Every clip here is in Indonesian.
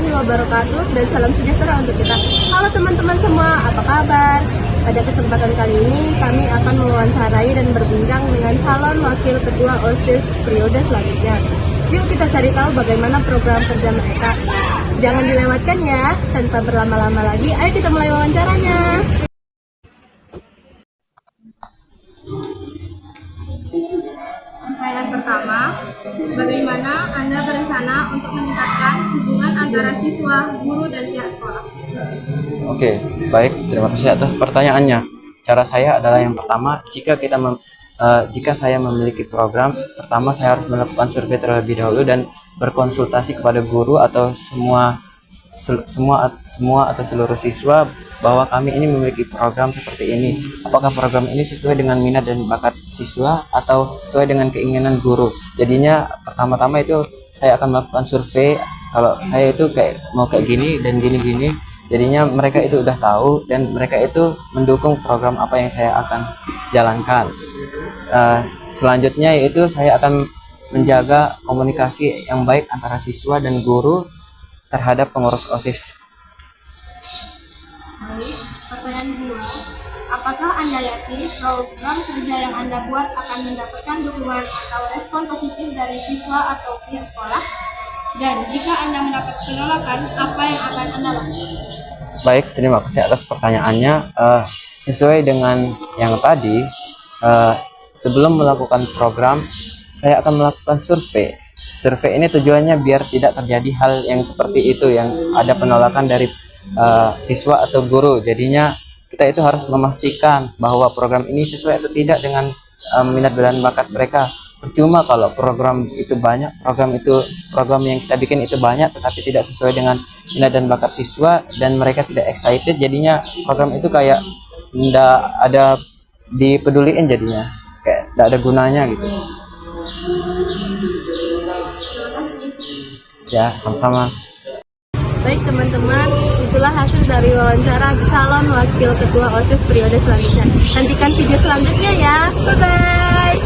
warahmatullahi wabarakatuh dan salam sejahtera untuk kita. Halo teman-teman semua, apa kabar? Pada kesempatan kali ini kami akan mewawancarai dan berbincang dengan calon wakil ketua OSIS periode selanjutnya. Yuk kita cari tahu bagaimana program kerja mereka. Jangan dilewatkan ya, tanpa berlama-lama lagi, ayo kita mulai wawancaranya. Pertanyaan pertama, bagaimana Anda berencana untuk meningkatkan hubungan antara siswa, guru, dan pihak sekolah? Oke, baik. Terima kasih atas pertanyaannya. Cara saya adalah yang pertama, jika saya memiliki program, pertama saya harus melakukan survei terlebih dahulu dan berkonsultasi kepada guru atau semua atau seluruh siswa bahwa kami ini memiliki program seperti ini. Apakah program ini sesuai dengan minat dan bakat siswa atau sesuai dengan keinginan guru? Jadinya pertama-tama itu saya akan melakukan survei. Kalau saya itu mau kayak gini dan gini-gini, jadinya mereka itu udah tahu dan mereka itu mendukung program apa yang saya akan jalankan. Selanjutnya yaitu saya akan menjaga komunikasi yang baik antara siswa dan guru terhadap pengurus OSIS. Baik, pertanyaan kedua, apakah Anda yakin program kerja yang Anda buat akan mendapatkan dukungan atau respon positif dari siswa atau pihak sekolah? Dan jika Anda mendapat penolakan, apa yang akan Anda lakukan? Baik, terima kasih atas pertanyaannya. Sesuai dengan yang tadi, sebelum melakukan program, saya akan melakukan survei. Survei ini tujuannya biar tidak terjadi hal yang seperti itu, yang ada penolakan dari siswa atau guru. Jadinya kita itu harus memastikan bahwa program ini sesuai atau tidak dengan minat dan bakat mereka. Percuma kalau program itu banyak, program yang kita bikin itu banyak tetapi tidak sesuai dengan minat dan bakat siswa dan mereka tidak excited, jadinya program itu kayak tidak ada dipeduliin, jadinya kayak tidak ada gunanya gitu. Ya, sama-sama. Baik teman-teman, itulah hasil dari wawancara calon wakil ketua OSIS periode selanjutnya. Nantikan video selanjutnya ya. Bye-bye.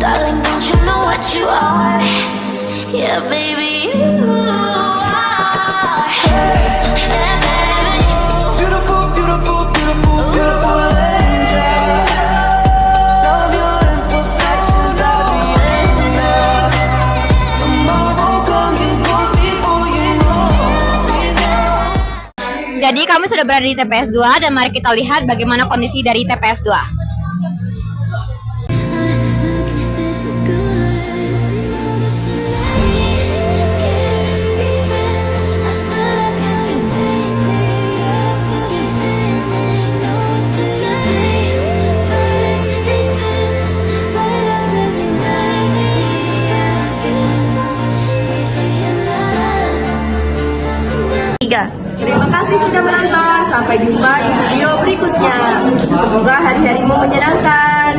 Darling, don't you know what you are? Yeah, baby, you are. Yeah, baby. Beautiful, beautiful, beautiful, beautiful angel. Love your imperfections, I'll be angel. Tomorrow comes and goes before you know. Jadi kami sudah berada di TPS 2 dan mari kita lihat bagaimana kondisi dari TPS 2. Terima kasih sudah menonton. Sampai jumpa di video berikutnya. Semoga hari-harimu menyenangkan.